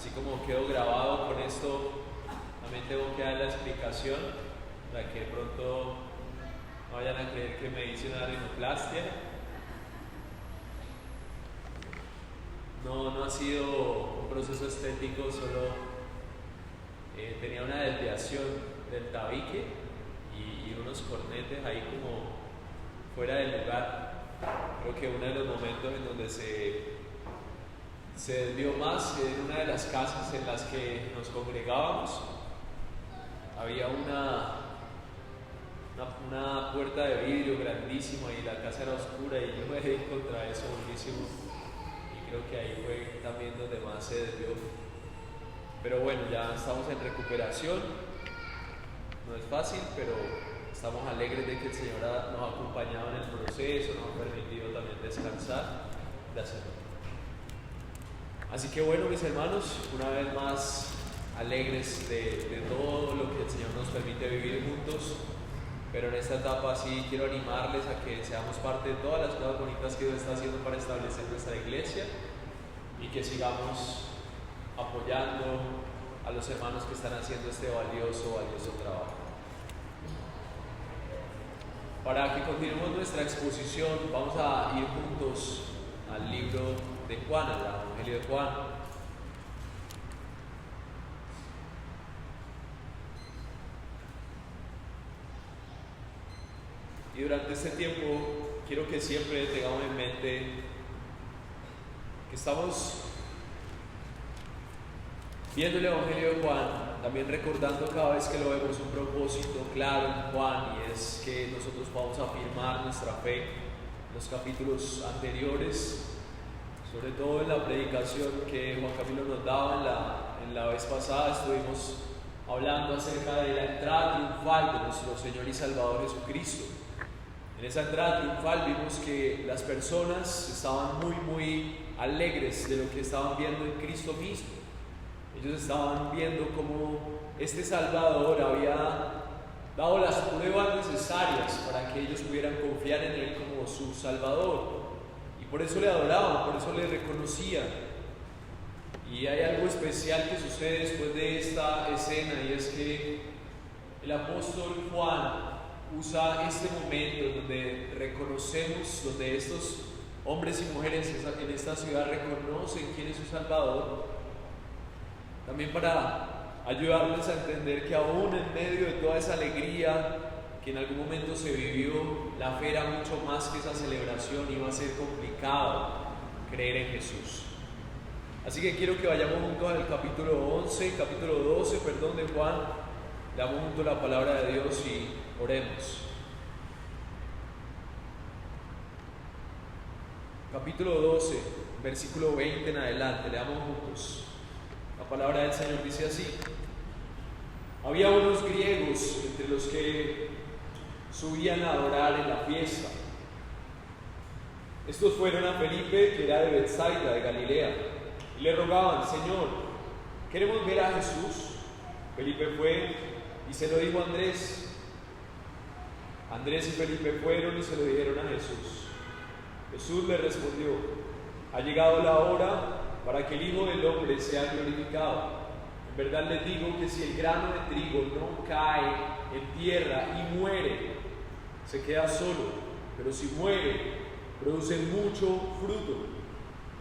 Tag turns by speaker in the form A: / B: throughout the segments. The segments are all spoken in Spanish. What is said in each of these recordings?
A: así como quedo grabado con esto, también tengo que dar la explicación para que de pronto no vayan a creer que me hice una rinoplastia. No ha sido un proceso estético, solo tenía una desviación del tabique y unos cornetes ahí como fuera del lugar. Creo que uno de los momentos en donde se desvió más en una de las casas en las que nos congregábamos. Había una puerta de vidrio grandísima y la casa era oscura y yo me di contra eso muchísimo. Creo que ahí fue también donde más se desvió. Pero bueno, ya estamos en recuperación. No es fácil, pero estamos alegres de que el Señor nos ha acompañado en el proceso, nos ha permitido también descansar. Gracias. Así que bueno, mis hermanos, una vez más alegres de todo lo que el Señor nos permite vivir juntos. Pero en esta etapa sí quiero animarles a que seamos parte de todas las cosas bonitas que Dios está haciendo para establecer nuestra iglesia y que sigamos apoyando a los hermanos que están haciendo este valioso trabajo. Para que continuemos nuestra exposición, vamos a ir juntos al libro de Juan, al Evangelio de Juan. Y durante este tiempo quiero que siempre tengamos en mente que estamos viendo el Evangelio de Juan, también recordando cada vez que lo vemos un propósito claro en Juan, y es que nosotros podamos afirmar nuestra fe. En los capítulos anteriores, sobre todo en la predicación que Juan Camilo nos daba en la vez pasada, estuvimos hablando acerca de la entrada triunfal de nuestro Señor y Salvador Jesucristo. En esa entrada triunfal vimos que las personas estaban muy alegres de lo que estaban viendo en Cristo mismo. Ellos estaban viendo cómo este Salvador había dado las pruebas necesarias para que ellos pudieran confiar en Él como su Salvador. Y por eso le adoraban, por eso le reconocían. Y hay algo especial que sucede después de esta escena, y es que el apóstol Juan usa este momento donde reconocemos, donde estos hombres y mujeres en esta ciudad reconocen quién es su Salvador, también para ayudarles a entender que aún en medio de toda esa alegría que en algún momento se vivió, la fe era mucho más que esa celebración, iba a ser complicado creer en Jesús. Así que quiero que vayamos juntos al capítulo 12 de Juan. Leamos juntos la palabra de Dios y oremos. Capítulo 12, versículo 20 en adelante, leamos juntos. La palabra del Señor dice así: había unos griegos entre los que subían a adorar en la fiesta. Estos fueron a Felipe, que era de Betsaida, de Galilea, y le rogaban: Señor, queremos ver a Jesús. Felipe fue y se lo dijo a Andrés. Andrés y Felipe fueron y se lo dijeron a Jesús. Jesús le respondió: ha llegado la hora para que el Hijo del Hombre sea glorificado. En verdad les digo que si el grano de trigo no cae en tierra y muere, se queda solo, pero si muere, produce mucho fruto.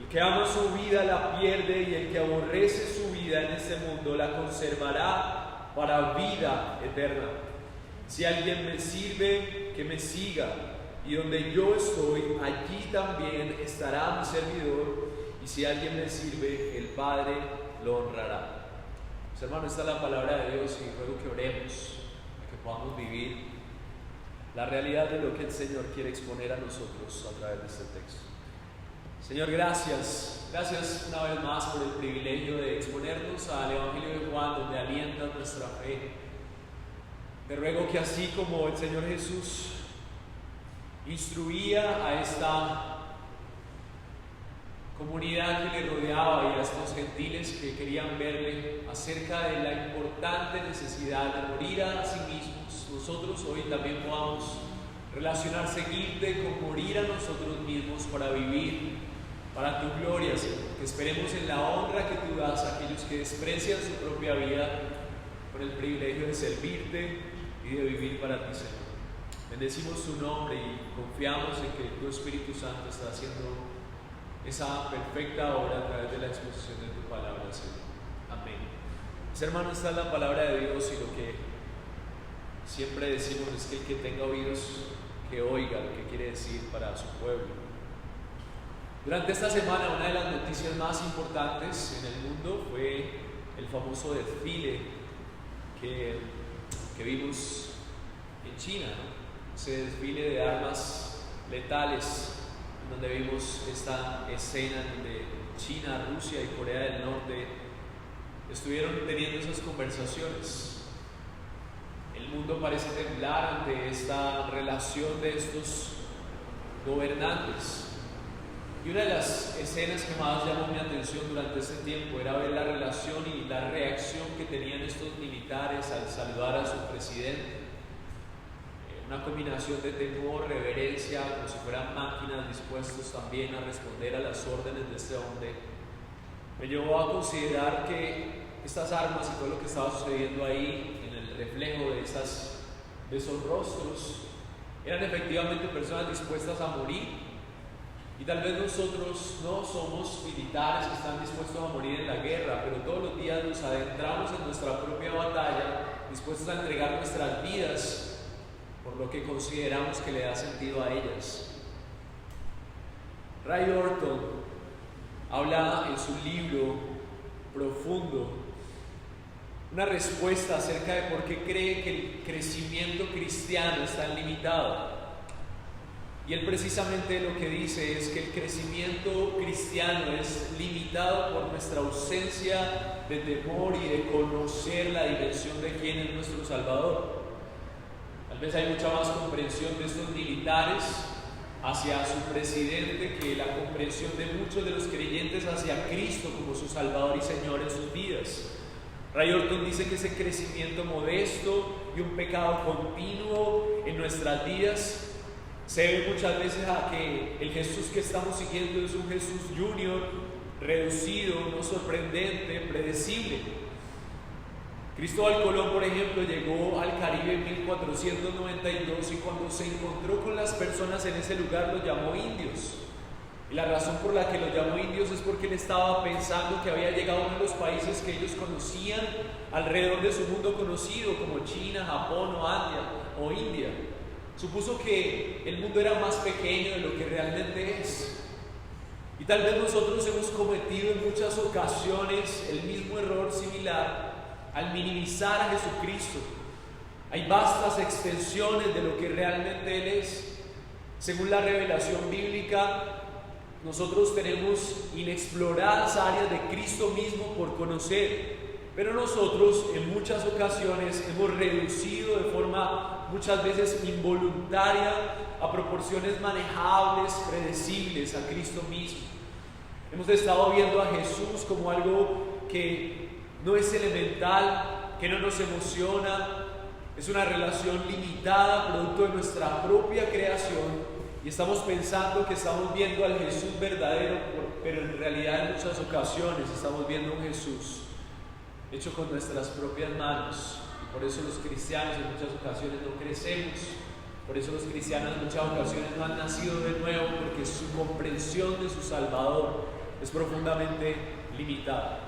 A: El que ama su vida la pierde, y el que aborrece su vida en este mundo la conservará para vida eterna. Si alguien me sirve, que me siga, y donde yo estoy, allí también estará mi servidor, y si alguien me sirve, el Padre lo honrará. Pues, hermanos, esta es la palabra de Dios, y ruego que oremos, para que podamos vivir la realidad de lo que el Señor quiere exponer a nosotros a través de este texto. Señor, gracias una vez más por el privilegio de exponernos al Evangelio de Juan, donde alienta nuestra fe. Te ruego que así como el Señor Jesús instruía a esta comunidad que le rodeaba y a estos gentiles que querían verle acerca de la importante necesidad de morir a sí mismos, nosotros hoy también podamos relacionar, seguirte con morir a nosotros mismos para vivir para tu gloria, Señor, que esperemos en la honra que tú das a aquellos que desprecian su propia vida con el privilegio de servirte y de vivir para ti, Señor. Bendecimos tu nombre y confiamos en que tu Espíritu Santo está haciendo esa perfecta obra a través de la exposición de tu palabra, Señor. Amén. Mis hermanos, esta es la palabra de Dios y lo que siempre decimos es que el que tenga oídos, que oiga lo que quiere decir para su pueblo. Durante esta semana, una de las noticias más importantes en el mundo fue el famoso desfile que vimos en China, ¿no? Ese desfile de armas letales, donde vimos esta escena donde China, Rusia y Corea del Norte estuvieron teniendo esas conversaciones. El mundo parece temblar ante esta relación de estos gobernantes. Y una de las escenas que más llamó mi atención durante este tiempo era ver la relación y la reacción que tenían estos militares al saludar a su presidente. Una combinación de temor, reverencia, como si fueran máquinas dispuestos también a responder a las órdenes de este hombre. Me llevó a considerar que estas armas y todo lo que estaba sucediendo ahí, en el reflejo de esos rostros, eran efectivamente personas dispuestas a morir. Y tal vez nosotros no somos militares que están dispuestos a morir en la guerra, pero todos los días nos adentramos en nuestra propia batalla, dispuestos a entregar nuestras vidas por lo que consideramos que le da sentido a ellas. Ray Orton habla en su libro Profundo una respuesta acerca de por qué cree que el crecimiento cristiano está limitado. Y él precisamente lo que dice es que el crecimiento cristiano es limitado por nuestra ausencia de temor y de conocer la dimensión de quién es nuestro Salvador. Tal vez hay mucha más comprensión de estos militares hacia su presidente que la comprensión de muchos de los creyentes hacia Cristo como su Salvador y Señor en sus vidas. Ray Orton dice que ese crecimiento modesto y un pecado continuo en nuestras vidas se debe muchas veces a que el Jesús que estamos siguiendo es un Jesús junior, reducido, no sorprendente, predecible. Cristóbal Colón, por ejemplo, llegó al Caribe en 1492 y cuando se encontró con las personas en ese lugar los llamó indios. Y la razón por la que los llamó indios es porque él estaba pensando que había llegado a uno de los países que ellos conocían alrededor de su mundo conocido, como China, Japón o India. Supuso que el mundo era más pequeño de lo que realmente es. Y tal vez nosotros hemos cometido en muchas ocasiones el mismo error similar al minimizar a Jesucristo. Hay vastas extensiones de lo que realmente Él es. Según la revelación bíblica, nosotros tenemos inexploradas áreas de Cristo mismo por conocer. Pero nosotros en muchas ocasiones hemos reducido de forma muchas veces involuntaria a proporciones manejables, predecibles a Cristo mismo. Hemos estado viendo a Jesús como algo que no es elemental, que no nos emociona, es una relación limitada, producto de nuestra propia creación, y estamos pensando que estamos viendo al Jesús verdadero, pero en realidad en muchas ocasiones estamos viendo un Jesús hecho con nuestras propias manos. Y por eso los cristianos en muchas ocasiones no crecemos, por eso los cristianos en muchas ocasiones no han nacido de nuevo, porque su comprensión de su Salvador es profundamente limitada.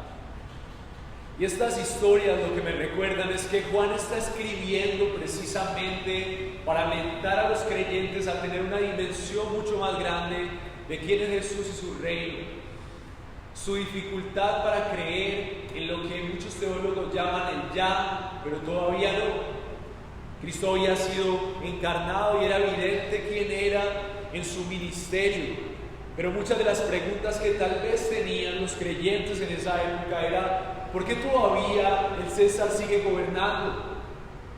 A: Y estas historias lo que me recuerdan es que Juan está escribiendo precisamente para alentar a los creyentes a tener una dimensión mucho más grande de quién es Jesús y su reino. Su dificultad para creer en lo que muchos teólogos llaman el ya, pero todavía no. Cristo había sido encarnado y era evidente quién era en su ministerio. Pero muchas de las preguntas que tal vez tenían los creyentes en esa época era: ¿por qué todavía el César sigue gobernando?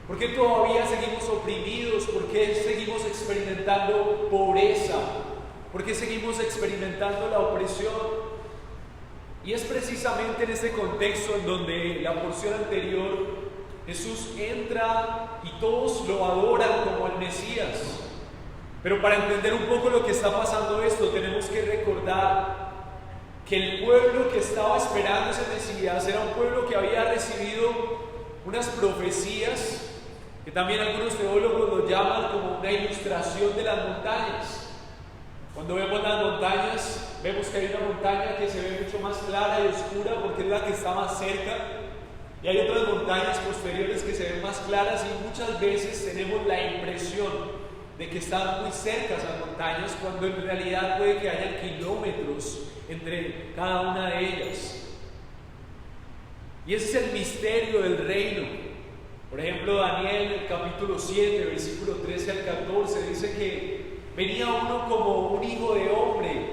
A: ¿Por qué todavía seguimos oprimidos? ¿Por qué seguimos experimentando pobreza? ¿Por qué seguimos experimentando la opresión? Y es precisamente en este contexto en donde la porción anterior Jesús entra y todos lo adoran como el Mesías. Pero para entender un poco lo que está pasando esto, tenemos que recordar que el pueblo que estaba esperando ese Mesías era un pueblo que había recibido unas profecías, que también algunos teólogos lo llaman como una ilustración de las montañas. Cuando vemos las montañas, vemos que hay una montaña que se ve mucho más clara y oscura porque es la que está más cerca, y hay otras montañas posteriores que se ven más claras, y muchas veces tenemos la impresión de que están muy cerca esas montañas, cuando en realidad puede que haya kilómetros entre cada una de ellas. Y ese es el misterio del reino. Por ejemplo, Daniel, en el capítulo 7, versículo 13 al 14, dice que venía uno como un hijo de hombre,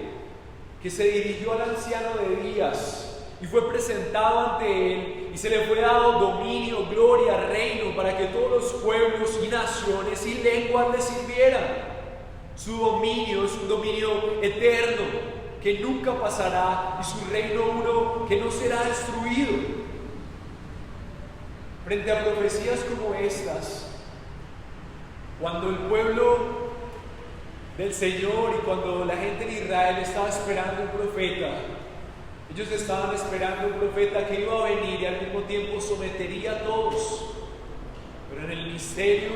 A: que se dirigió al anciano de días, y fue presentado ante él, y se le fue dado dominio, gloria, reino, para que todos los pueblos y naciones y lenguas le sirvieran. Su dominio es un dominio eterno, que nunca pasará, y su reino uno que no será destruido. Frente a profecías como estas, cuando el pueblo del Señor y cuando la gente de Israel estaba esperando un profeta, ellos estaban esperando un profeta que iba a venir y al mismo tiempo sometería a todos. Pero en el misterio,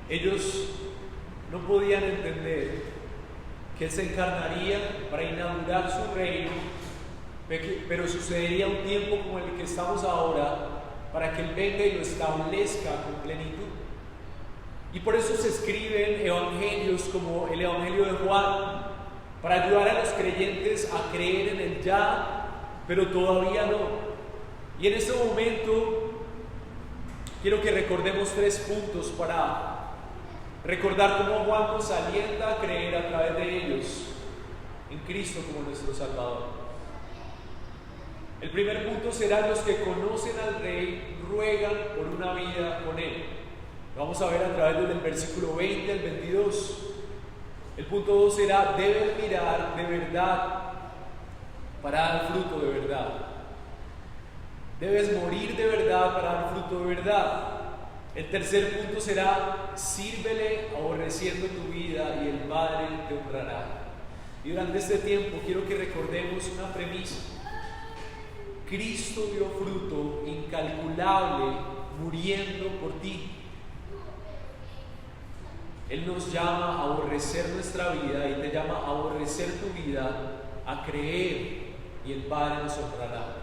A: ellos no podían entender que Él se encarnaría para inaugurar su reino, pero sucedería un tiempo como el que estamos ahora, para que Él venga y lo establezca con plenitud. Y por eso se escriben evangelios como el Evangelio de Juan, para ayudar a los creyentes a creer en el ya, pero todavía no. Y en este momento quiero que recordemos 3 puntos para recordar cómo Juan nos alienta a creer a través de ellos en Cristo como nuestro Salvador. El primer punto será: los que conocen al Rey ruegan por una vida con Él. Lo vamos a ver a través del versículo 20 al 22. El punto 2 será: debes mirar de verdad para dar fruto de verdad. Debes morir de verdad para dar fruto de verdad. El tercer punto será: sírvele aborreciendo tu vida y el Padre te honrará. Y durante este tiempo quiero que recordemos una premisa. Cristo dio fruto incalculable muriendo por ti. Él nos llama a aborrecer nuestra vida y te llama a aborrecer tu vida, a creer, y el Padre nos honrará.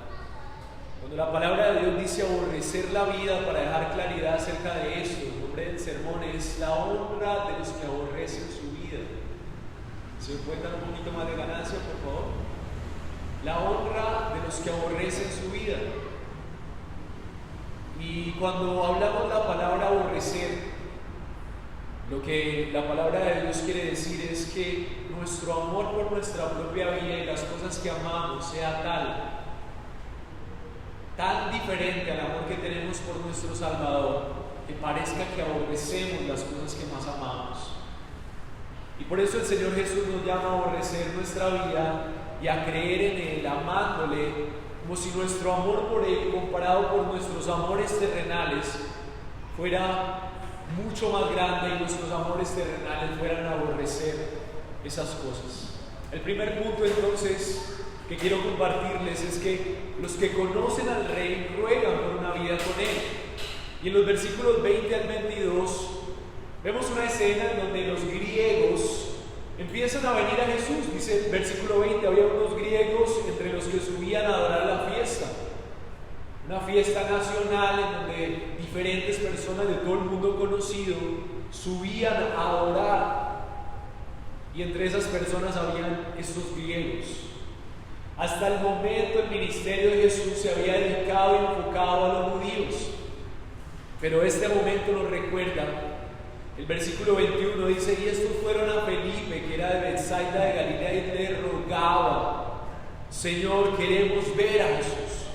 A: Cuando la palabra de Dios dice aborrecer la vida, para dejar claridad acerca de esto, el nombre del sermón es la honra de los que aborrecen su vida. ¿Se me puede dar un poquito más de ganancia, por favor? La honra de los que aborrecen su vida. Y cuando hablamos la palabra aborrecer, lo que la palabra de Dios quiere decir es que nuestro amor por nuestra propia vida y las cosas que amamos sea tan diferente al amor que tenemos por nuestro Salvador, que parezca que aborrecemos las cosas que más amamos. Y por eso el Señor Jesús nos llama a aborrecer nuestra vida y a creer en Él, amándole, como si nuestro amor por Él, comparado por nuestros amores terrenales, fuera mucho más grande, y nuestros amores terrenales fueran a aborrecer esas cosas. El primer punto entonces que quiero compartirles es que los que conocen al Rey ruegan por una vida con Él. Y en los versículos 20 al 22 vemos una escena en donde los griegos empiezan a venir a Jesús. Dice el versículo 20: había unos griegos entre los que subían a adorar la fiesta, una fiesta nacional en donde diferentes personas de todo el mundo conocido subían a adorar, y entre esas personas habían estos griegos. Hasta el momento el ministerio de Jesús se había dedicado y enfocado a los judíos, pero este momento nos recuerda. El versículo 21 dice: y estos fueron a Felipe, que era de Betsaida de Galilea, y le rogaban: Señor, queremos ver a Jesús.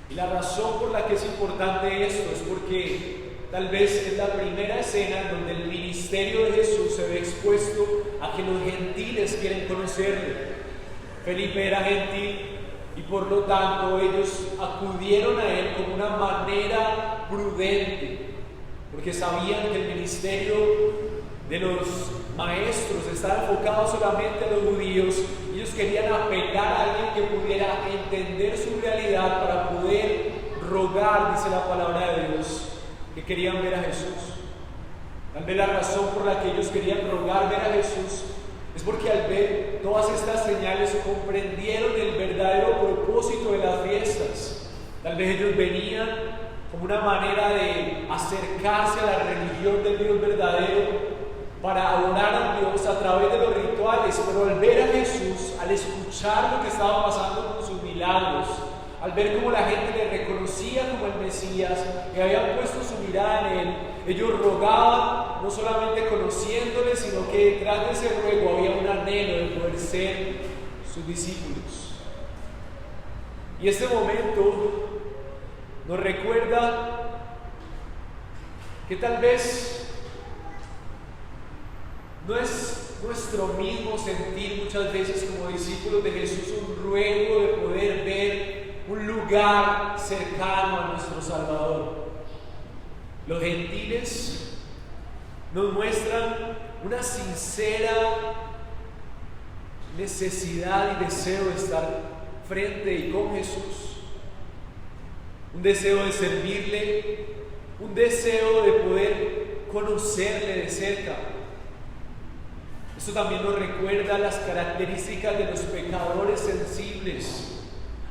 A: Y la razón por la que es importante esto es porque tal vez es la primera escena en donde el ministerio de Jesús se ve expuesto a que los gentiles quieren conocerle. Felipe era gentil y por lo tanto ellos acudieron a él como una manera prudente, porque sabían que el ministerio de los maestros estaba enfocado solamente a los judíos, y ellos Ellos querían apelar a alguien que pudiera entender su realidad para poder rogar, dice la palabra de Dios, que querían ver a Jesús. Tal vez la razón por la que ellos querían rogar ver a Jesús es porque al ver todas estas señales comprendieron el verdadero propósito de las fiestas. Tal vez ellos venían como una manera de acercarse a la religión del Dios verdadero para adorar a Dios a través de los rituales, pero al ver a Jesús, al escuchar lo que estaba pasando con sus milagros, al ver cómo la gente le reconocía como el Mesías, que habían puesto su mirada en Él, ellos rogaban, no solamente conociéndole, sino que detrás de ese ruego había un anhelo de poder ser sus discípulos. Y este momento nos recuerda que tal vez no es nuestro mismo sentir muchas veces como discípulos de Jesús un ruego de poder ver un lugar cercano a nuestro Salvador. Los gentiles nos muestran una sincera necesidad y deseo de estar frente y con Jesús, un deseo de servirle, un deseo de poder conocerle de cerca. Esto también nos recuerda las características de los pecadores sensibles.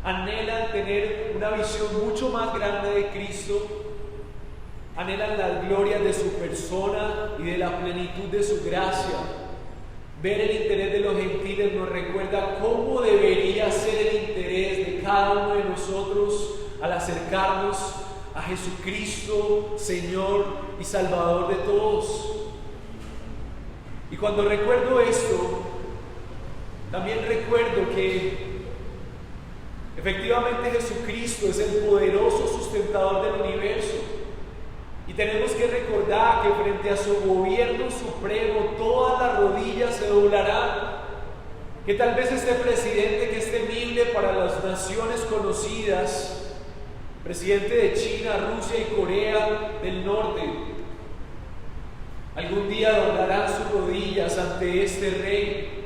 A: Anhelan tener una visión mucho más grande de Cristo, anhelan las glorias de su persona y de la plenitud de su gracia. Ver el interés de los gentiles nos recuerda cómo debería ser el interés de cada uno de nosotros al acercarnos a Jesucristo, Señor y Salvador de todos. Y cuando recuerdo esto, también recuerdo que efectivamente Jesucristo es el poderoso sustentador del universo. Y tenemos que recordar que frente a su gobierno supremo todas las rodillas se doblarán. Que tal vez este presidente que es temible para las naciones conocidas, presidente de China, Rusia y Corea del Norte, algún día doblarán sus rodillas ante este rey.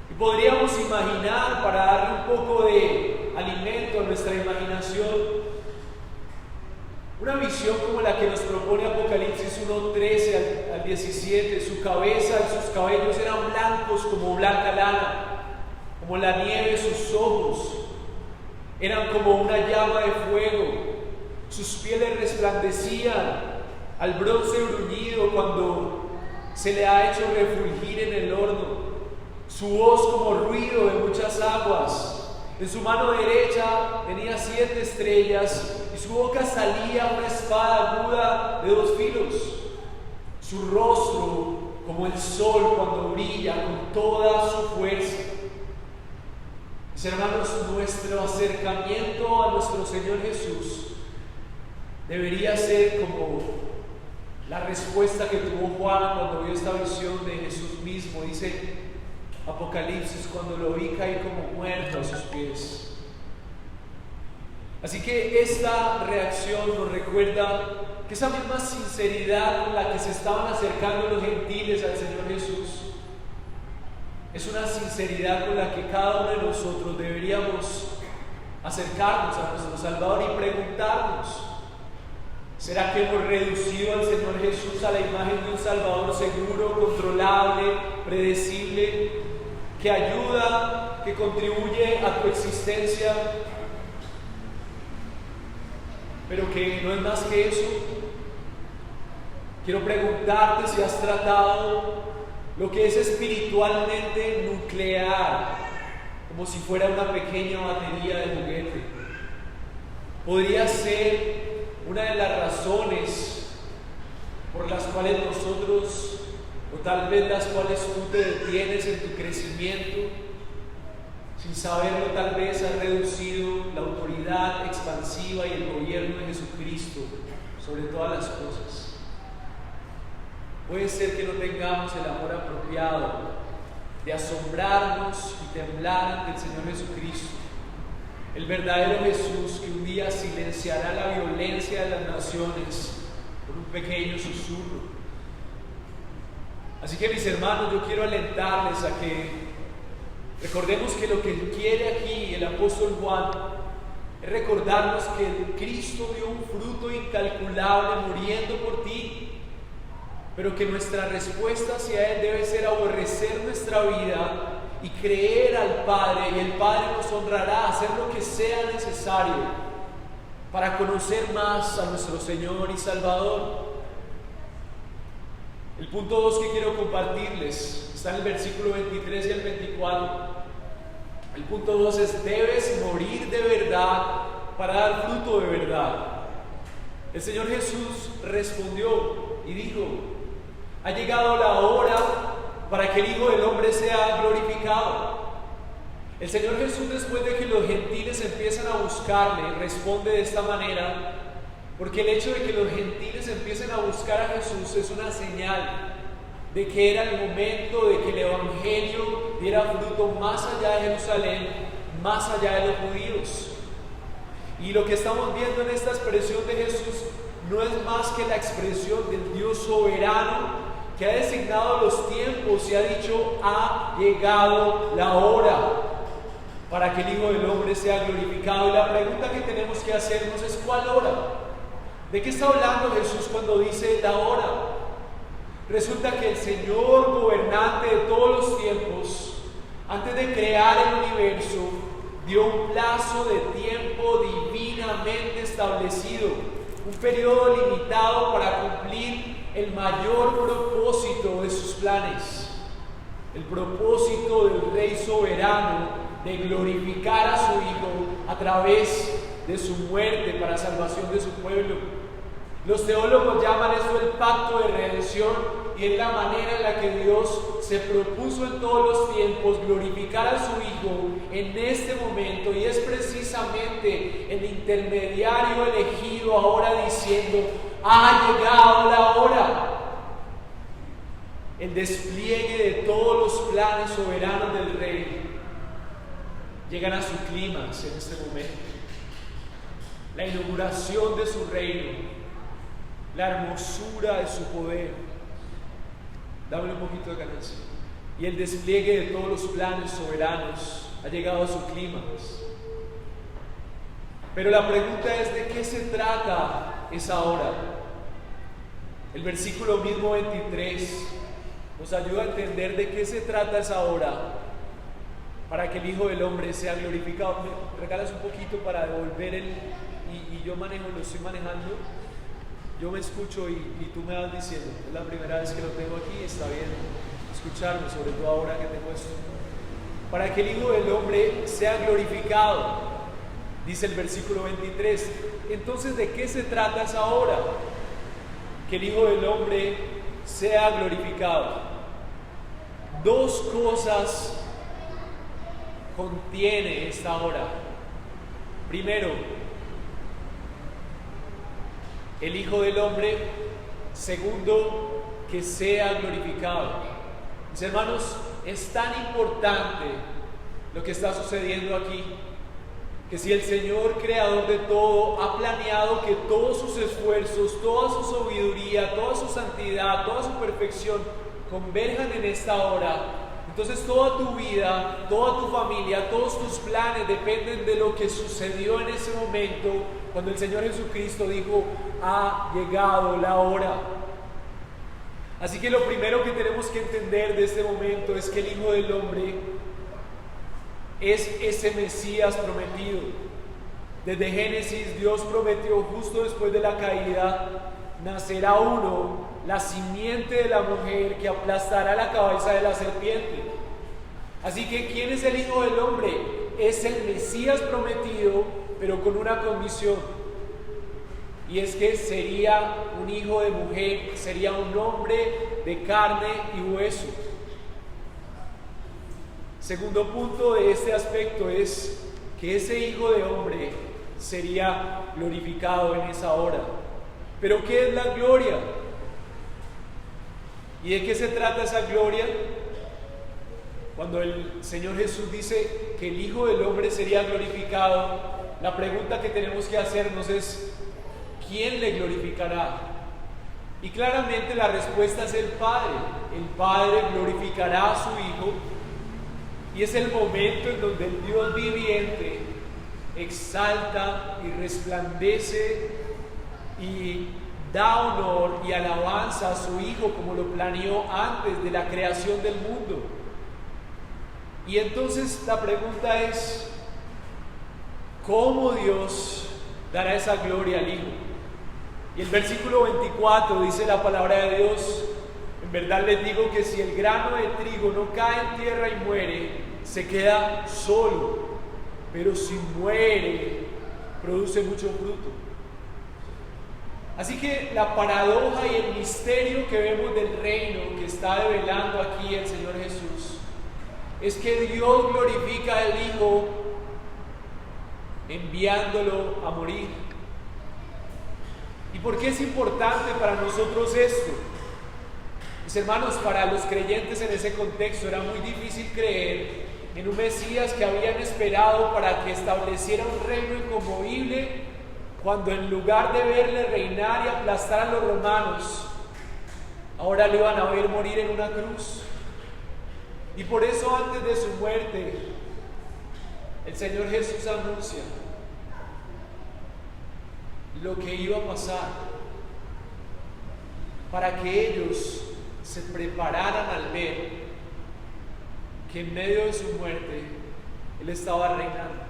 A: Y podríamos imaginar, para darle un poco de alimento a nuestra imaginación, una visión como la que nos propone Apocalipsis 1:13 al 17. Su cabeza y sus cabellos eran blancos como blanca lana, como la nieve sus ojos, eran como una llama de fuego, sus pieles resplandecían al bronce bruñido cuando se le ha hecho refulgir en el horno, su voz como ruido de muchas aguas. En su mano derecha tenía 7 estrellas y su boca salía una espada aguda de 2 filos. Su rostro como el sol cuando brilla con toda su fuerza. Mis hermanos, nuestro acercamiento a nuestro Señor Jesús debería ser como la respuesta que tuvo Juan cuando vio esta visión de Jesús mismo. Dice Apocalipsis: cuando lo vi caí como muerto a sus pies. Así que esta reacción nos recuerda que esa misma sinceridad con la que se estaban acercando los gentiles al Señor Jesús es una sinceridad con la que cada uno de nosotros deberíamos acercarnos a nuestro Salvador y preguntarnos: ¿será que hemos reducido al Señor Jesús a la imagen de un Salvador seguro, controlable, predecible, que ayuda, que contribuye a tu existencia, pero que no es más que eso? Quiero preguntarte si has tratado lo que es espiritualmente nuclear como si fuera una pequeña batería de juguete. Podría ser una de las razones por las cuales nosotros, o tal vez las cuales tú te detienes en tu crecimiento, sin saberlo tal vez has reducido la autoridad expansiva y el gobierno de Jesucristo sobre todas las cosas. Puede ser que no tengamos el amor apropiado de asombrarnos y temblar ante el Señor Jesucristo, el verdadero Jesús que un día silenciará la violencia de las naciones por un pequeño susurro. Así que, mis hermanos, yo quiero alentarles a que Recordemos que lo que Él quiere aquí, el apóstol Juan, es recordarnos que Cristo dio un fruto incalculable muriendo por ti, pero que nuestra respuesta hacia Él debe ser aborrecer nuestra vida y creer al Padre, y el Padre nos honrará, hacer lo que sea necesario para conocer más a nuestro Señor y Salvador. El punto 2 que quiero compartirles está en el versículo 23 y el 24. El punto 2 es: debes morir de verdad para dar fruto de verdad. El Señor Jesús respondió y dijo: ha llegado la hora para que el Hijo del Hombre sea glorificado. El Señor Jesús, después de que los gentiles empiezan a buscarle, responde de esta manera, porque el hecho de que los gentiles empiecen a buscar a Jesús es una señal de que era el momento de que el Evangelio diera fruto más allá de Jerusalén, más allá de los judíos. Y lo que estamos viendo en esta expresión de Jesús no es más que la expresión del Dios soberano que ha designado los tiempos y ha dicho: ha llegado la hora para que el Hijo del Hombre sea glorificado. Y la pregunta que tenemos que hacernos es: ¿cuál hora? ¿De qué está hablando Jesús cuando dice la hora? Resulta que el Señor gobernante de todos los tiempos, antes de crear el universo, dio un plazo de tiempo divinamente establecido, un periodo limitado para cumplir el mayor propósito de sus planes, el propósito del Rey soberano de glorificar a su Hijo a través de su muerte para salvación de su pueblo. Los teólogos llaman esto el pacto de redención, y es la manera en la que Dios se propuso en todos los tiempos glorificar a su Hijo en este momento, y es precisamente el intermediario elegido ahora diciendo: ha llegado la hora. El despliegue de todos los planes soberanos del Rey llegan a su clímax en este momento. La inauguración de su reino, la hermosura de su poder. Dame un poquito de ganancia. Y el despliegue de todos los planes soberanos ha llegado a su clímax. Pero la pregunta es: ¿de qué se trata esa hora? El versículo mismo 23 nos ayuda a entender de qué se trata esa hora para que el Hijo del Hombre sea glorificado. ¿Me regalas un poquito para devolver y yo manejo, lo estoy manejando? Yo me escucho y tú me vas diciendo. Es la primera vez que lo tengo aquí, está bien escucharme, sobre todo ahora que tengo esto. Para que el Hijo del Hombre sea glorificado, dice el versículo 23. Entonces, ¿de qué se trata esa hora? Que el Hijo del Hombre sea glorificado. Dos cosas contiene esta hora. Primero, el Hijo del Hombre. Segundo, que sea glorificado. Mis hermanos, es tan importante lo que está sucediendo aquí, que si el Señor creador de todo ha planeado que todos sus esfuerzos, toda su sabiduría, toda su santidad, toda su perfección converjan en esta hora, entonces toda tu vida, toda tu familia, todos tus planes dependen de lo que sucedió en ese momento cuando el Señor Jesucristo dijo: ha llegado la hora. Así que lo primero que tenemos que entender de este momento es que el Hijo del Hombre es ese Mesías prometido. Desde Génesis, Dios prometió justo después de la caída: nacerá uno, la simiente de la mujer, que aplastará la cabeza de la serpiente. Así que, ¿quién es el Hijo del Hombre? Es el Mesías prometido, pero con una condición, y es que sería un hijo de mujer, sería un hombre de carne y hueso. Segundo punto de este aspecto es que ese Hijo de Hombre sería glorificado en esa hora. ¿Pero qué es la gloria? ¿Y de qué se trata esa gloria? Cuando el Señor Jesús dice que el Hijo del Hombre sería glorificado, la pregunta que tenemos que hacernos es: ¿quién le glorificará? Y claramente la respuesta es el Padre. El Padre glorificará a su Hijo, Y es el momento en donde el Dios viviente exalta y resplandece y da honor y alabanza a su Hijo como lo planeó antes de la creación del mundo. Y entonces la pregunta es, ¿cómo Dios dará esa gloria al Hijo? Y el versículo 24 dice la palabra de Dios: en verdad les digo que si el grano de trigo no cae en tierra y muere, se queda solo, pero si muere, produce mucho fruto. Así que la paradoja y el misterio que vemos del reino que está develando aquí el Señor Jesús es que Dios glorifica al Hijo enviándolo a morir. ¿Y por qué es importante para nosotros esto? Mis hermanos, para los creyentes en ese contexto era muy difícil creer en un Mesías que habían esperado para que estableciera un reino inconmovible, cuando en lugar de verle reinar y aplastar a los romanos, ahora le iban a ver morir en una cruz. Y por eso antes de su muerte, el Señor Jesús anuncia lo que iba a pasar para que ellos se prepararan al ver que en medio de su muerte Él estaba reinando.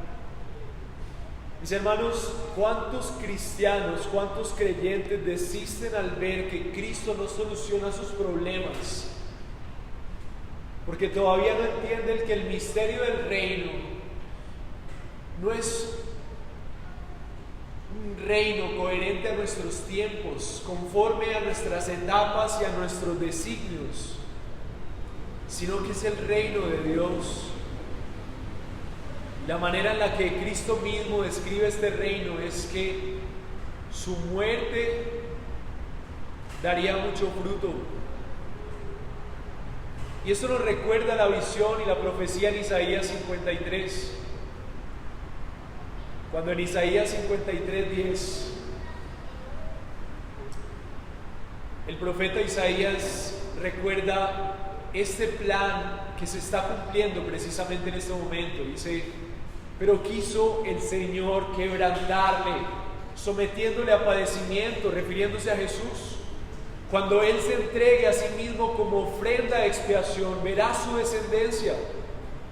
A: Mis hermanos, ¿cuántos cristianos, cuántos creyentes desisten al ver que Cristo no soluciona sus problemas? Porque todavía no entienden que el misterio del reino no es un reino coherente a nuestros tiempos, conforme a nuestras etapas y a nuestros designios, sino que es el reino de Dios. La manera en la que Cristo mismo describe este reino es que su muerte daría mucho fruto. Y esto nos recuerda la visión y la profecía en Isaías 53. Cuando en Isaías 53:10 el profeta Isaías recuerda este plan que se está cumpliendo precisamente en este momento. Dice: pero quiso el Señor quebrantarle, sometiéndole a padecimiento, refiriéndose a Jesús. Cuando Él se entregue a sí mismo como ofrenda de expiación, verá su descendencia,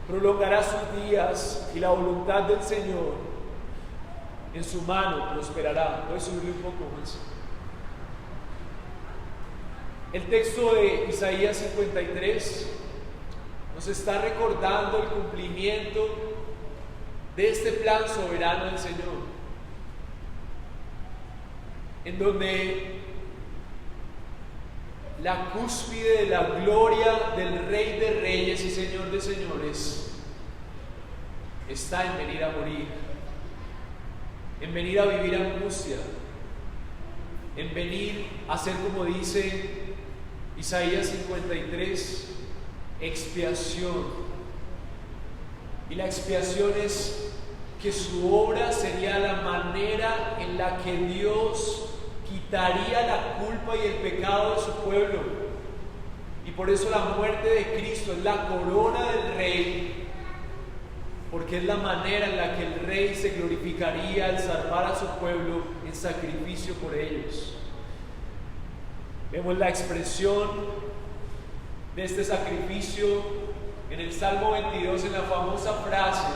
A: prolongará sus días, y la voluntad del Señor en su mano prosperará. Voy a subirle un poco más. El texto de Isaías 53 nos está recordando el cumplimiento de este plan soberano del Señor, en donde la cúspide de la gloria del Rey de Reyes y Señor de Señores está en venir a morir, en venir a vivir angustia, en venir a ser, como dice Isaías 53, expiación. Y la expiación es que su obra sería la manera en la que Dios quitaría la culpa y el pecado de su pueblo. Y por eso la muerte de Cristo es la corona del Rey, porque es la manera en la que el Rey se glorificaría al salvar a su pueblo en sacrificio por ellos. Vemos la expresión de este sacrificio en el Salmo 22, en la famosa frase,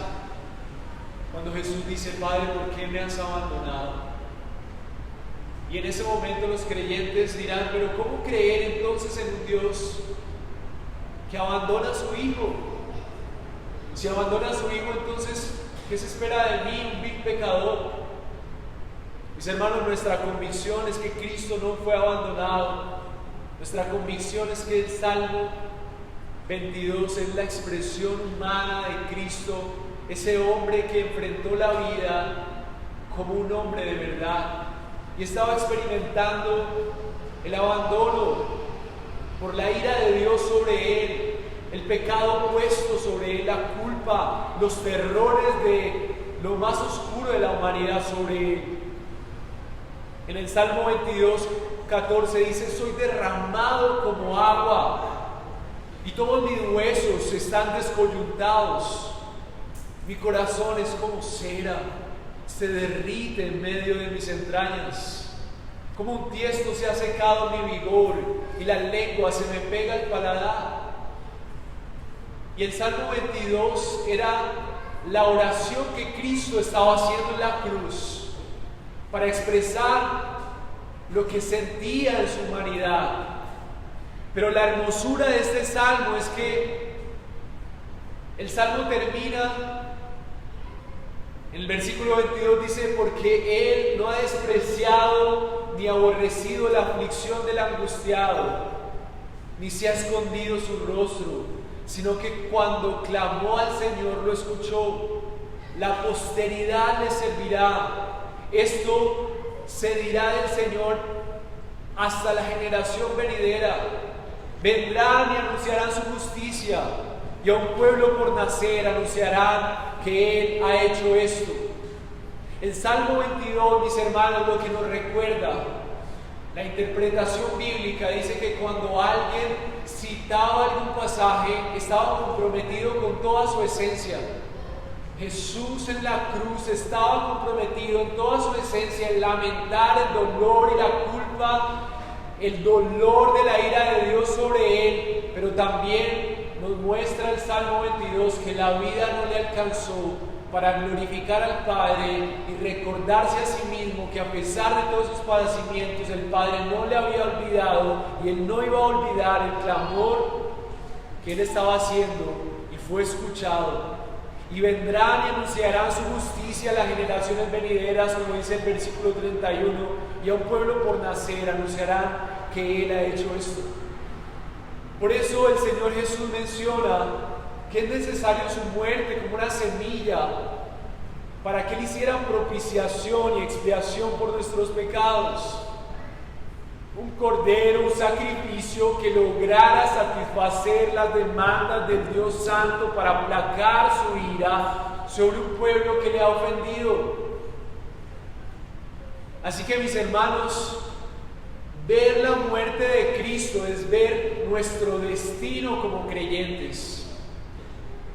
A: cuando Jesús dice: Padre, ¿por qué me has abandonado? Y en ese momento los creyentes dirán: pero ¿cómo creer entonces en un Dios que abandona a su Hijo? Si abandona a su Hijo, entonces, ¿qué se espera de mí, un vil pecador? Mis hermanos, nuestra convicción es que Cristo no fue abandonado. Nuestra convicción es que el Salmo 22 es la expresión humana de Cristo, ese hombre que enfrentó la vida como un hombre de verdad y estaba experimentando el abandono por la ira de Dios sobre él, el pecado puesto sobre él, la culpa, los terrores de lo más oscuro de la humanidad sobre él. En el Salmo 22:14 dice: soy derramado como agua y todos mis huesos están descoyuntados. Mi corazón es como cera, se derrite en medio de mis entrañas. Como un tiesto se ha secado mi vigor y la lengua se me pega al paladar. Y el Salmo 22 era la oración que Cristo estaba haciendo en la cruz para expresar lo que sentía en su humanidad. Pero la hermosura de este salmo es que el salmo termina en el versículo 22, dice: porque Él no ha despreciado ni aborrecido la aflicción del angustiado, ni se ha escondido su rostro, sino que cuando clamó al Señor lo escuchó. La posteridad le servirá. Esto se dirá del Señor hasta la generación venidera. Vendrán y anunciarán su justicia, y a un pueblo por nacer anunciarán que Él ha hecho esto. El Salmo 22, mis hermanos, lo que nos recuerda la interpretación bíblica, dice que cuando alguien citaba algún pasaje, estaba comprometido con toda su esencia. Jesús en la cruz estaba comprometido en toda su esencia en lamentar el dolor y la culpa, el dolor de la ira de Dios sobre Él, pero también nos muestra el Salmo 22 que la vida no le alcanzó para glorificar al Padre y recordarse a sí mismo que a pesar de todos sus padecimientos, el Padre no le había olvidado y Él no iba a olvidar el clamor que Él estaba haciendo, y fue escuchado. Y vendrán y anunciarán su justicia a las generaciones venideras, como dice el versículo 31, y a un pueblo por nacer anunciarán que Él ha hecho esto. Por eso el Señor Jesús menciona que es necesario su muerte como una semilla para que Él hiciera propiciación y expiación por nuestros pecados. Un cordero, un sacrificio que lograra satisfacer las demandas del Dios Santo para aplacar su ira sobre un pueblo que le ha ofendido. Así que, mis hermanos, ver la muerte de Cristo es ver nuestro destino como creyentes.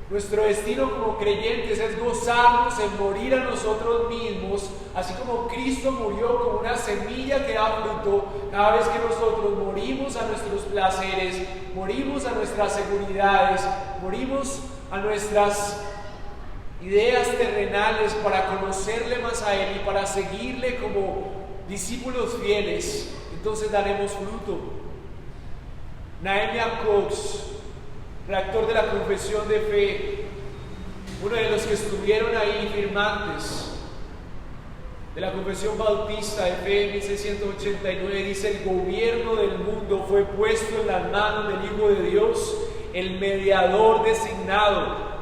A: Nuestro destino como creyentes es gozarnos en morir a nosotros mismos, así como Cristo murió como una semilla que da fruto. Cada vez que nosotros morimos a nuestros placeres, morimos a nuestras seguridades, morimos a nuestras ideas terrenales para conocerle más a Él y para seguirle como discípulos fieles, entonces daremos fruto. Nehemia Cox, redactor de la Confesión de Fe, uno de los que estuvieron ahí firmantes de la Confesión Bautista de Fe en 1689, dice: el gobierno del mundo fue puesto en las manos del Hijo de Dios, el mediador designado,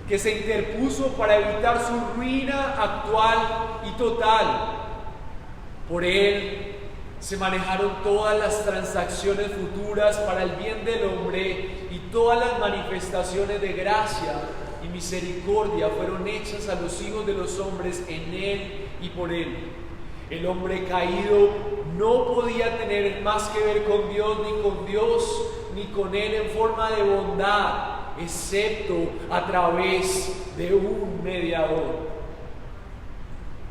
A: que se interpuso para evitar su ruina actual y total. Por Él se manejaron todas las transacciones futuras para el bien del hombre, y todas las manifestaciones de gracia y misericordia fueron hechas a los hijos de los hombres en Él y por Él. El hombre caído no podía tener más que ver con Dios, ni con Él en forma de bondad, excepto a través de un mediador.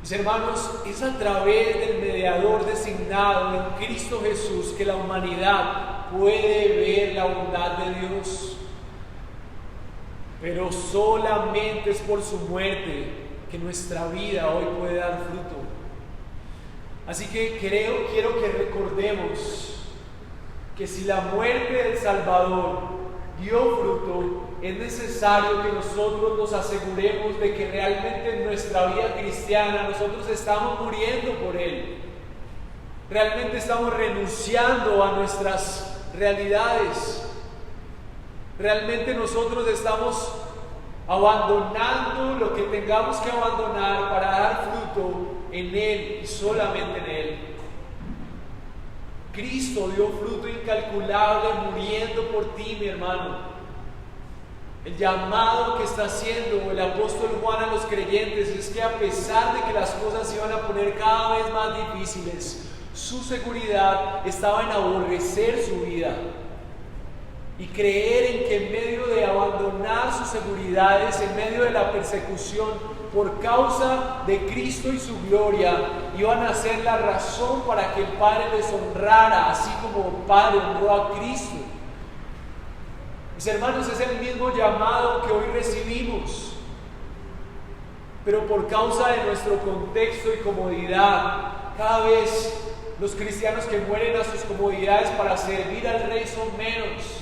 A: Mis hermanos, es a través del mediador designado en Cristo Jesús que la humanidad puede ver la bondad de Dios. Pero solamente es por su muerte que nuestra vida hoy puede dar fruto. Así que quiero que recordemos que si la muerte del Salvador dio fruto, es necesario que nosotros nos aseguremos de que realmente en nuestra vida cristiana nosotros estamos muriendo por Él. Realmente estamos renunciando a nuestras realidades. Realmente nosotros estamos abandonando lo que tengamos que abandonar para dar fruto en Él y solamente en Él. Cristo dio fruto incalculable muriendo por ti, mi hermano. El llamado que está haciendo el apóstol Juan a los creyentes es que a pesar de que las cosas se iban a poner cada vez más difíciles, su seguridad estaba en aborrecer su vida. y creer en que en medio de abandonar sus seguridades, en medio de la persecución por causa de Cristo y su gloria, iban a ser la razón para que el Padre les honrara, así como el Padre honró a Cristo. Mis hermanos, es el mismo llamado que hoy recibimos, pero por causa de nuestro contexto y comodidad, cada vez los cristianos que mueren a sus comodidades para servir al Rey son menos.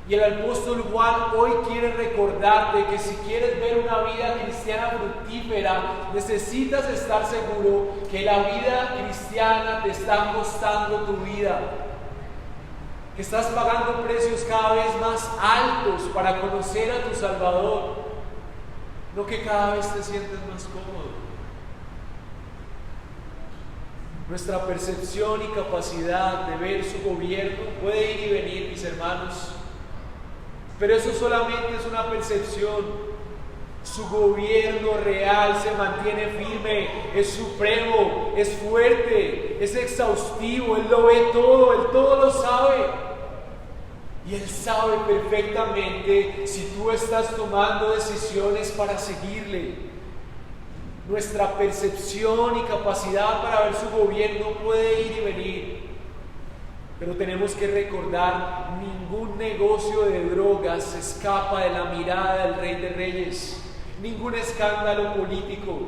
A: Y el apóstol Juan hoy quiere recordarte que si quieres ver una vida cristiana fructífera, necesitas estar seguro que la vida cristiana te está costando tu vida, que estás pagando precios cada vez más altos para conocer a tu Salvador, no que cada vez te sientes más cómodo. Nuestra percepción y capacidad de ver su gobierno puede ir y venir, mis hermanos, pero eso solamente es una percepción. Su gobierno real se mantiene firme, es supremo, es fuerte, es exhaustivo. Él lo ve todo, Él todo lo sabe. Y Él sabe perfectamente si tú estás tomando decisiones para seguirle. Nuestra percepción y capacidad para ver su gobierno puede ir y venir. Pero tenemos que recordar, ningún negocio de drogas se escapa de la mirada del Rey de Reyes. Ningún escándalo político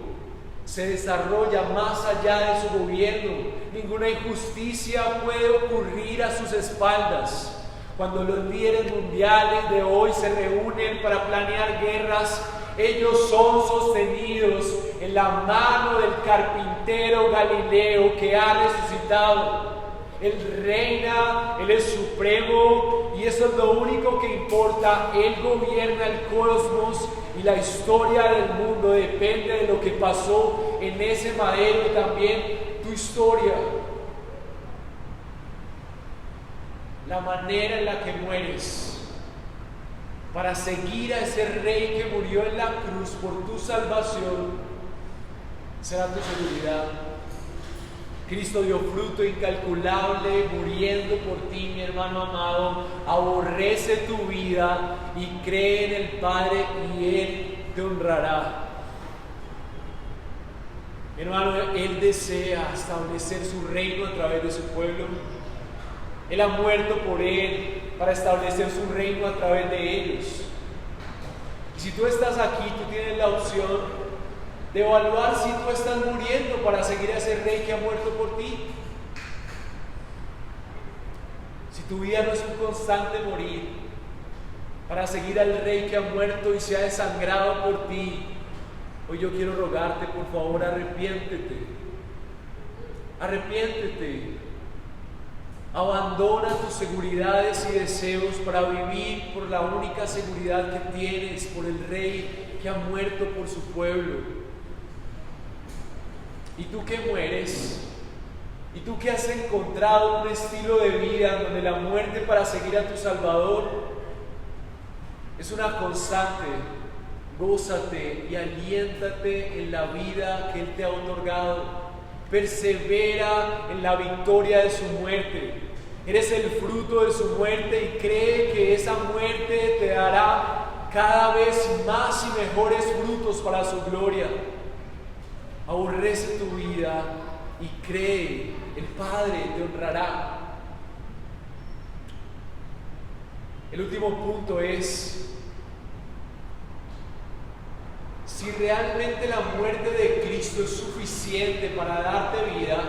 A: se desarrolla más allá de su gobierno. Ninguna injusticia puede ocurrir a sus espaldas. Cuando los líderes mundiales de hoy se reúnen para planear guerras, ellos son sostenidos en la mano del carpintero Galileo que ha resucitado. Él reina, Él es supremo y eso es lo único que importa. Él gobierna el cosmos y la historia del mundo depende de lo que pasó en ese madero y también tu historia. La manera en la que mueres para seguir a ese Rey que murió en la cruz por tu salvación será tu seguridad. Cristo dio fruto incalculable muriendo por ti, mi hermano amado. Aborrece tu vida y cree en el Padre y Él te honrará. Mi hermano, Él desea establecer su reino a través de su pueblo. Él ha muerto por Él para establecer su reino a través de ellos. Y si tú estás aquí, tú tienes la opción de evaluar si tú estás muriendo para seguir a ese Rey que ha muerto por ti. Si tu vida no es un constante morir para seguir al Rey que ha muerto y se ha desangrado por ti, hoy yo quiero rogarte, por favor, arrepiéntete. Arrepiéntete. Abandona tus seguridades y deseos para vivir por la única seguridad que tienes, por el Rey que ha muerto por su pueblo. Y tú que mueres, y tú que has encontrado un estilo de vida donde la muerte para seguir a tu Salvador es una constante, gózate y aliéntate en la vida que Él te ha otorgado. Persevera en la victoria de su muerte. Eres el fruto de su muerte y cree que esa muerte te dará cada vez más y mejores frutos para su gloria. Aborrece tu vida y cree, el Padre te honrará. El último punto es: si realmente la muerte de Cristo es suficiente para darte vida,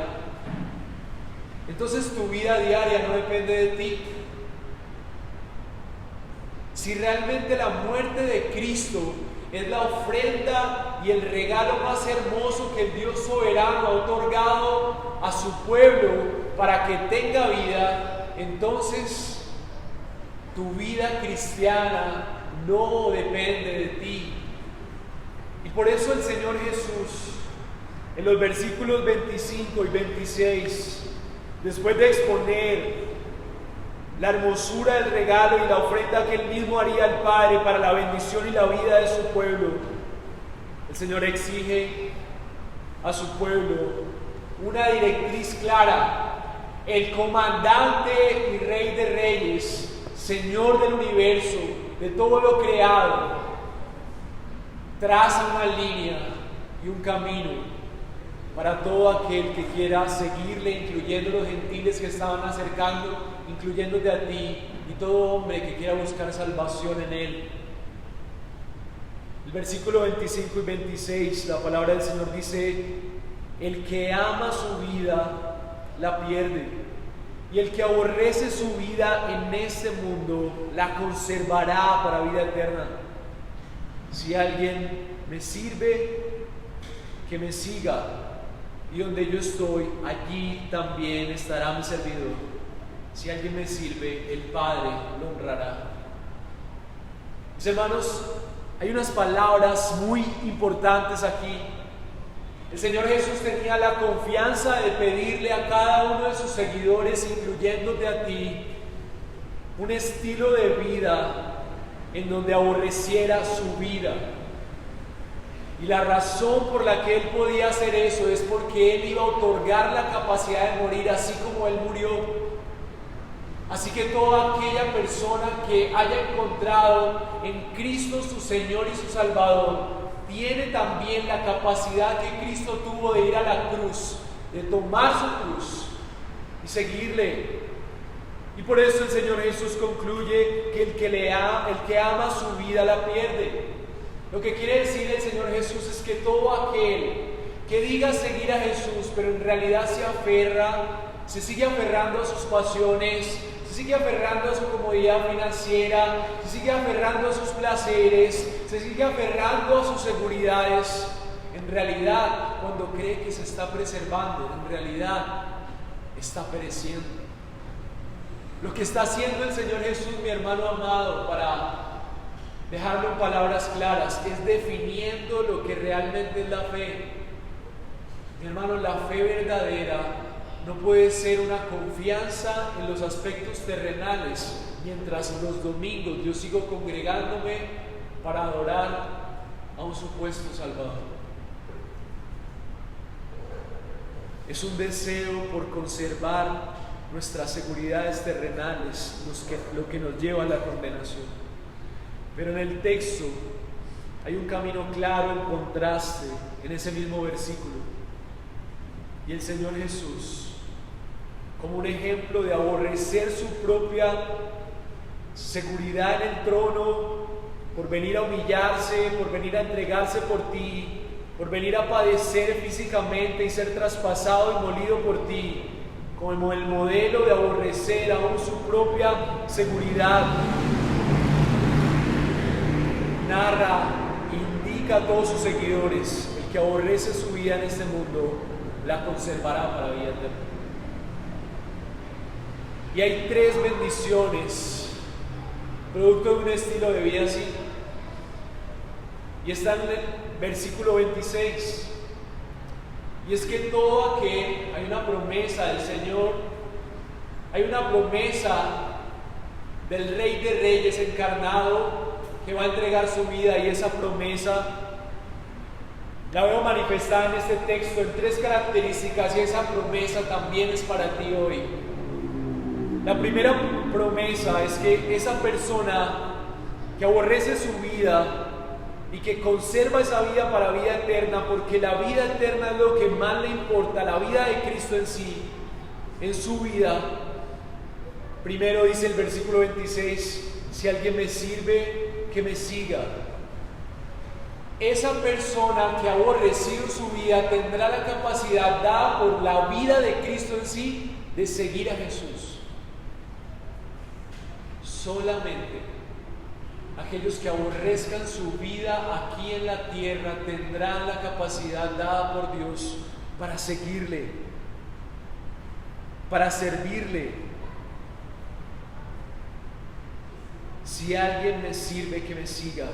A: entonces tu vida diaria no depende de ti. Si realmente la muerte de Cristo es la ofrenda y el regalo más hermoso que el Dios soberano ha otorgado a su pueblo para que tenga vida, entonces tu vida cristiana no depende de ti. Y por eso el Señor Jesús, en los versículos 25 y 26, después de exponer la hermosura del regalo y la ofrenda que Él mismo haría al Padre para la bendición y la vida de su pueblo, el Señor exige a su pueblo una directriz clara. El comandante y Rey de Reyes
B: Señor del universo, de todo lo creado, traza una línea y un camino para todo aquel que quiera seguirle, incluyendo los gentiles que estaban acercando, incluyéndote a ti y todo hombre que quiera buscar salvación en Él. El versículo 25 y 26, la palabra del Señor dice: el que ama su vida la pierde, y el que aborrece su vida en este mundo la conservará para vida eterna. Si alguien me sirve, que me siga, y donde yo estoy, allí también estará mi servidor. Si alguien me sirve, el Padre lo honrará. Mis hermanos, hay unas palabras muy importantes aquí. El Señor Jesús tenía la confianza de pedirle a cada uno de sus seguidores, incluyéndote a ti, un estilo de vida en donde aborreciera su vida. Y la razón por la que Él podía hacer eso es porque Él iba a otorgar la capacidad de morir así como Él murió. Así que toda aquella persona que haya encontrado en Cristo su Señor y su Salvador, tiene también la capacidad que Cristo tuvo de ir a la cruz, de tomar su cruz y seguirle. Y por eso el Señor Jesús concluye que el que ama su vida la pierde. Lo que quiere decir el Señor Jesús es que todo aquel que diga seguir a Jesús, pero en realidad se sigue aferrando a sus pasiones, se sigue aferrando a su comodidad financiera, se sigue aferrando a sus placeres, se sigue aferrando a sus seguridades, en realidad, cuando cree que se está preservando, en realidad está pereciendo. Lo que está haciendo el Señor Jesús, mi hermano amado, para dejarlo en palabras claras, es definiendo lo que realmente es la fe. Mi hermano, la fe verdadera no puede ser una confianza en los aspectos terrenales, mientras los domingos yo sigo congregándome para adorar a un supuesto Salvador. Es un deseo por conservar nuestras seguridades terrenales, lo que nos lleva a la condenación. Pero en el texto hay un camino claro en contraste en ese mismo versículo. Y el Señor Jesús, como un ejemplo de aborrecer su propia seguridad en el trono, por venir a humillarse, por venir a entregarse por ti, por venir a padecer físicamente y ser traspasado y molido por ti, como el modelo de aborrecer aún su propia seguridad, narra, indica a todos sus seguidores: el que aborrece su vida en este mundo la conservará para vida eterna. Y hay 3 bendiciones producto de un estilo de vida así, y está en el versículo 26. Y es que todo aquel, hay una promesa del Señor, hay una promesa del Rey de Reyes encarnado que va a entregar su vida, y esa promesa la veo manifestada en este texto en 3 características, y esa promesa también es para ti hoy. La primera promesa es que esa persona que aborrece su vida y que conserva esa vida para vida eterna, porque la vida eterna es lo que más le importa, la vida de Cristo en sí, en su vida. Primero dice el versículo 26: si alguien me sirve, que me siga. Esa persona que ha aborrecido su vida tendrá la capacidad dada por la vida de Cristo en sí de seguir a Jesús. Solamente aquellos que aborrezcan su vida aquí en la tierra tendrán la capacidad dada por Dios para seguirle, para servirle. Si alguien me sirve, que me siga.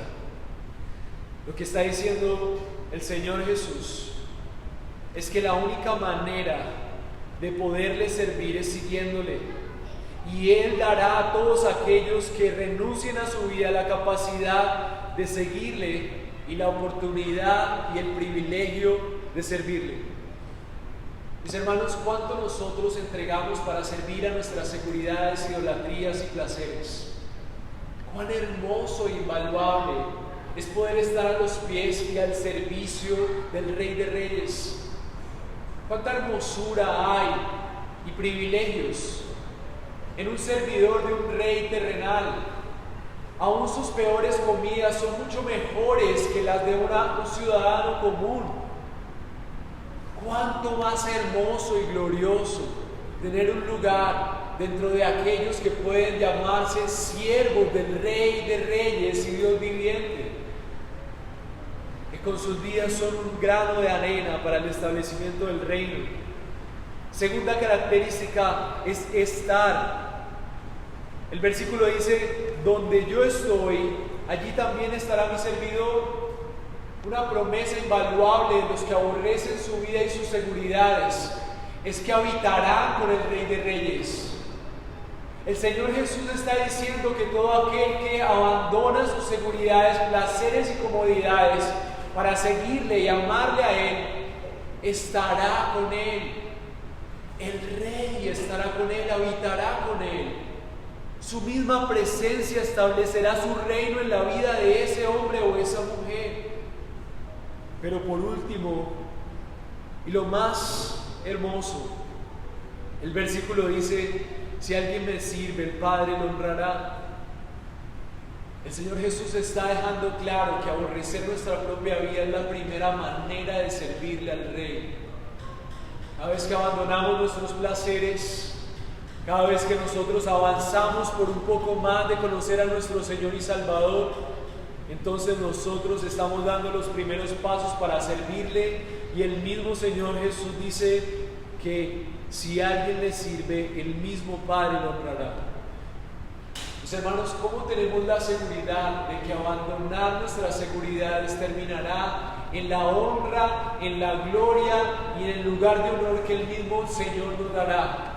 B: Lo que está diciendo el Señor Jesús es que la única manera de poderle servir es siguiéndole. Y Él dará a todos aquellos que renuncien a su vida la capacidad de seguirle y la oportunidad y el privilegio de servirle. Mis hermanos, ¿cuánto nosotros entregamos para servir a nuestras seguridades, idolatrías y placeres? Cuán hermoso e invaluable es poder estar a los pies y al servicio del Rey de Reyes. Cuánta hermosura hay y privilegios en un servidor de un rey terrenal. Aún sus peores comidas son mucho mejores que las de un ciudadano común. Cuánto más hermoso y glorioso tener un lugar dentro de aquellos que pueden llamarse siervos del Rey de Reyes y Dios viviente, que con sus vidas son un grano de arena para el establecimiento del reino. Segunda característica es estar. El versículo dice: donde yo estoy, allí también estará mi servidor. Una promesa invaluable de los que aborrecen su vida y sus seguridades es que habitarán con el Rey de Reyes. El Señor Jesús está diciendo que todo aquel que abandona sus seguridades, placeres y comodidades para seguirle y amarle a Él, estará con Él. El Rey estará con Él, habitará con Él. Su misma presencia establecerá su reino en la vida de ese hombre o esa mujer. Pero por último, y lo más hermoso, el versículo dice: si alguien me sirve, el Padre lo honrará. El Señor Jesús está dejando claro que aborrecer nuestra propia vida es la primera manera de servirle al Rey. Cada vez que abandonamos nuestros placeres, cada vez que nosotros avanzamos por un poco más de conocer a nuestro Señor y Salvador, entonces nosotros estamos dando los primeros pasos para servirle, y el mismo Señor Jesús dice que si alguien le sirve, el mismo Padre lo honrará. Mis hermanos, ¿cómo tenemos la seguridad de que abandonar nuestras seguridades terminará en la honra, en la gloria y en el lugar de honor que el mismo Señor nos dará?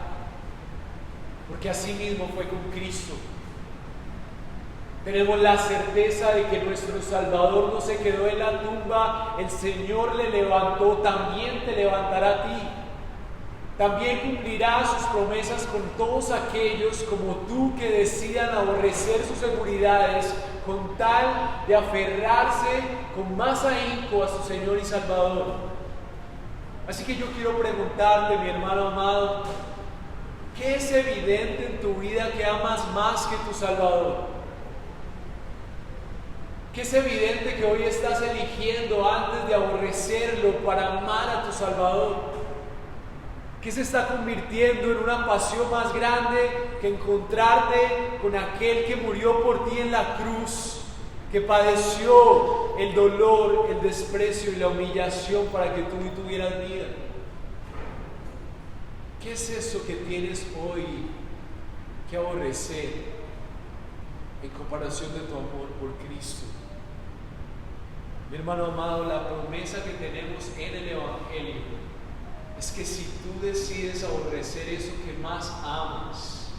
B: Porque así mismo fue con Cristo. Tenemos la certeza de que nuestro Salvador no se quedó en la tumba, el Señor le levantó, también te levantará a ti. También cumplirá sus promesas con todos aquellos como tú que decidan aborrecer sus seguridades con tal de aferrarse con más ahínco a su Señor y Salvador. Así que yo quiero preguntarte, mi hermano amado, ¿qué es evidente en tu vida que amas más que tu Salvador? ¿Qué es evidente que hoy estás eligiendo antes de aborrecerlo para amar a tu Salvador? ¿Qué se está convirtiendo en una pasión más grande que encontrarte con aquel que murió por ti en la cruz, que padeció el dolor, el desprecio y la humillación para que tú tuvieras vida? ¿Qué es eso que tienes hoy que aborrecer en comparación de tu amor por Cristo? Mi hermano amado, la promesa que tenemos en el Evangelio es que si tú decides aborrecer eso que más amas,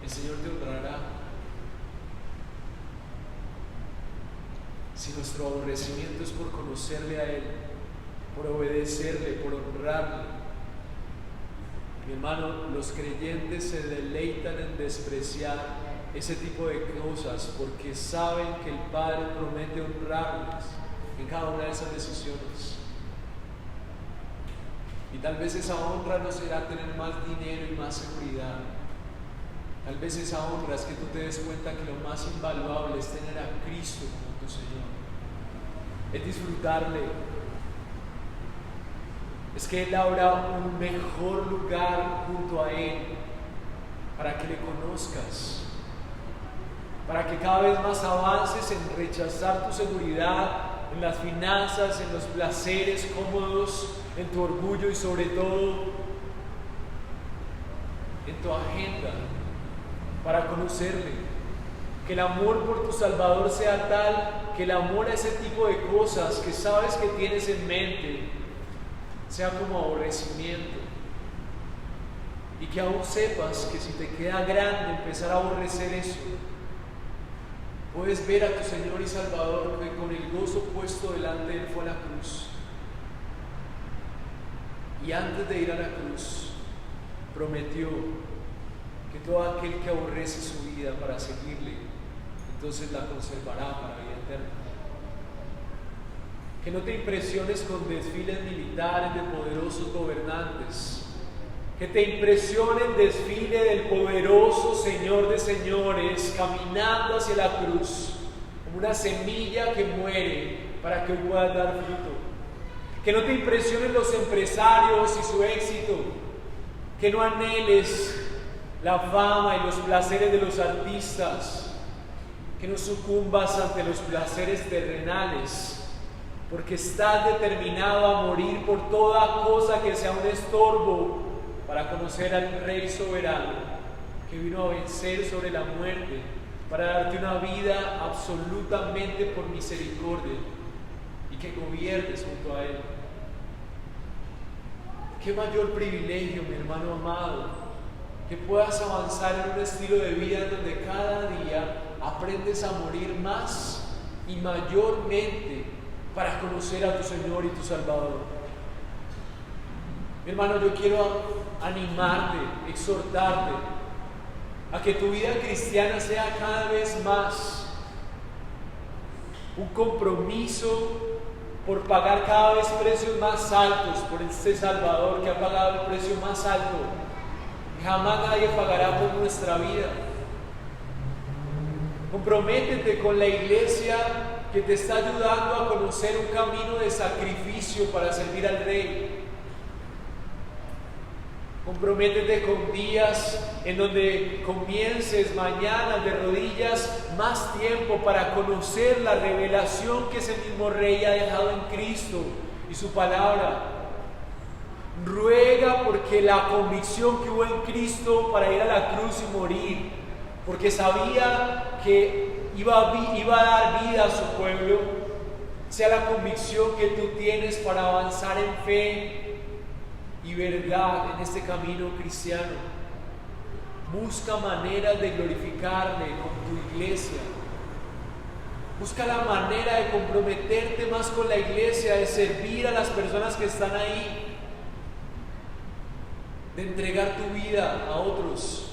B: el Señor te honrará. Si nuestro aborrecimiento es por conocerle a Él, por obedecerle, por honrarle, mi hermano, los creyentes se deleitan en despreciar ese tipo de cosas porque saben que el Padre promete honrarles en cada una de esas decisiones. Y tal vez esa honra no será tener más dinero y más seguridad. Tal vez esa honra es que tú te des cuenta que lo más invaluable es tener a Cristo como tu Señor. Es disfrutarle. Es que Él abra un mejor lugar junto a Él para que le conozcas. Para que cada vez más avances en rechazar tu seguridad, en las finanzas, en los placeres cómodos, en tu orgullo y sobre todo en tu agenda para conocerle. Que el amor por tu Salvador sea tal que el amor a ese tipo de cosas que sabes que tienes en mente sea como aborrecimiento, y que aún sepas que si te queda grande empezar a aborrecer eso, puedes ver a tu Señor y Salvador que con el gozo puesto delante de Él fue a la cruz. Y antes de ir a la cruz, prometió que todo aquel que aborrece su vida para seguirle, entonces la conservará para vida eterna. Que no te impresiones con desfiles militares de poderosos gobernantes, que te impresione el desfile del poderoso Señor de señores caminando hacia la cruz, como una semilla que muere para que hoy puedas dar fruto. Que no te impresionen los empresarios y su éxito, que no anheles la fama y los placeres de los artistas, que no sucumbas ante los placeres terrenales, porque estás determinado a morir por toda cosa que sea un estorbo para conocer al Rey soberano, que vino a vencer sobre la muerte, para darte una vida absolutamente por misericordia y que gobiernes junto a Él. Qué mayor privilegio, mi hermano amado, que puedas avanzar en un estilo de vida donde cada día aprendes a morir más y mayormente para conocer a tu Señor y tu Salvador. Mi hermano, yo quiero animarte, exhortarte a que tu vida cristiana sea cada vez más un compromiso por pagar cada vez precios más altos por este Salvador que ha pagado el precio más alto que jamás nadie pagará por nuestra vida. Comprométete con la iglesia que te está ayudando a conocer un camino de sacrificio para servir al Rey. Comprométete con días en donde comiences mañana de rodillas más tiempo para conocer la revelación que ese mismo Rey ha dejado en Cristo y su palabra. Ruega porque la convicción que hubo en Cristo para ir a la cruz y morir, porque sabía que iba a dar vida a su pueblo, sea la convicción que tú tienes para avanzar en fe y verdad en este camino cristiano. Busca maneras de glorificarle con tu iglesia. Busca la manera de comprometerte más con la iglesia, de servir a las personas que están ahí, de entregar tu vida a otros.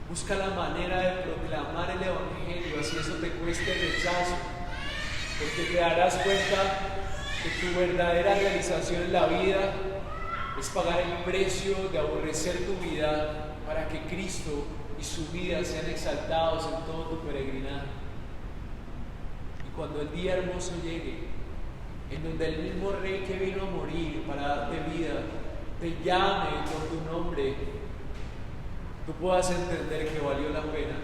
B: Busca la manera de proclamar el Evangelio, así eso te cueste rechazo, porque te darás cuenta que tu verdadera realización en la vida es pagar el precio de aborrecer tu vida para que Cristo y su vida sean exaltados en todo tu peregrinaje. Y cuando el día hermoso llegue, en donde el mismo Rey que vino a morir para darte vida te llame por tu nombre, tú puedas entender que valió la pena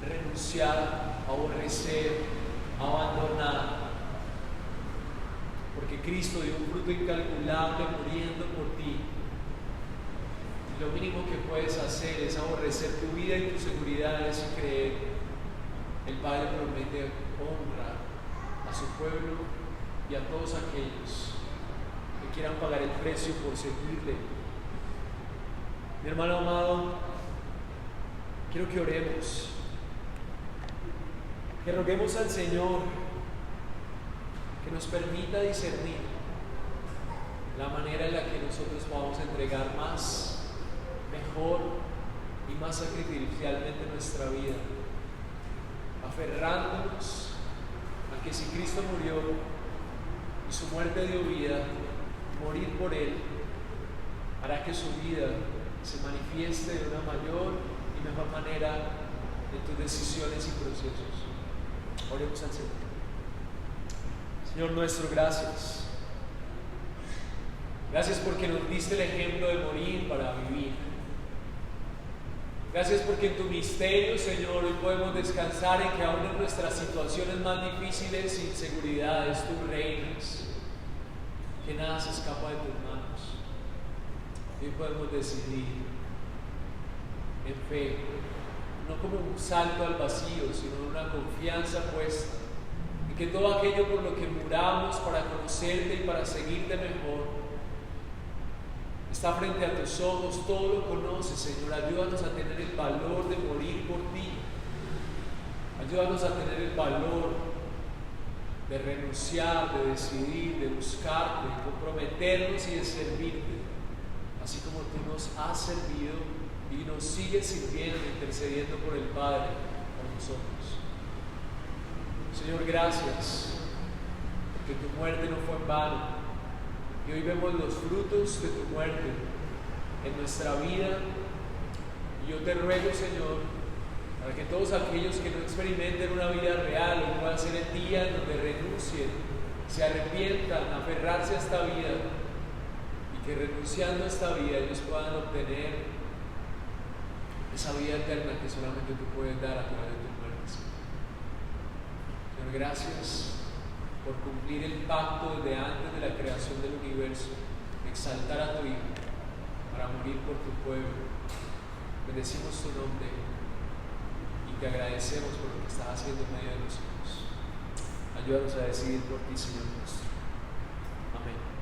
B: renunciar, aborrecer, abandonar, porque Cristo dio un fruto incalculable muriendo por ti. Y lo mínimo que puedes hacer es aborrecer tu vida y tus seguridades y creer. El Padre promete honra a su pueblo y a todos aquellos que quieran pagar el precio por seguirle. Mi hermano amado, quiero que oremos, que roguemos al Señor que nos permita discernir la manera en la que nosotros vamos a entregar más, mejor y más sacrificialmente nuestra vida, aferrándonos a que si Cristo murió y su muerte dio vida, morir por Él hará que su vida se manifieste de una mayor y mejor manera en tus decisiones y procesos. Oremos al Señor. Señor nuestro, gracias. Gracias porque nos diste el ejemplo de morir para vivir. Gracias porque en tu misterio, Señor, hoy podemos descansar en que aún en nuestras situaciones más difíciles e inseguridades, tú reinas, que nada se escapa de tus manos. Hoy podemos decidir en fe, no como un salto al vacío, sino una confianza puesta en que todo aquello por lo que muramos para conocerte y para seguirte mejor está frente a tus ojos, todo lo conoces, Señor. Ayúdanos a tener el valor de morir por ti. Ayúdanos a tener el valor de renunciar, de decidir, de buscarte, de comprometernos y de servirte. así como tú nos has servido y nos sigues sirviendo e intercediendo por el Padre, por nosotros. Señor, gracias, porque tu muerte no fue en vano. Y hoy vemos los frutos de tu muerte en nuestra vida. Y yo te ruego, Señor, para que todos aquellos que no experimenten una vida real, o pueda ser el día en donde renuncien, se arrepientan, aferrarse a esta vida, y que renunciando a esta vida ellos puedan obtener esa vida eterna que solamente tú puedes dar a través de tu muerte. Señor, gracias por cumplir el pacto desde antes de la creación del universo, exaltar a tu Hijo para morir por tu pueblo. Bendecimos tu nombre y te agradecemos por lo que estás haciendo en medio de nosotros. Ayúdanos a decidir por ti, Señor nuestro. Amén.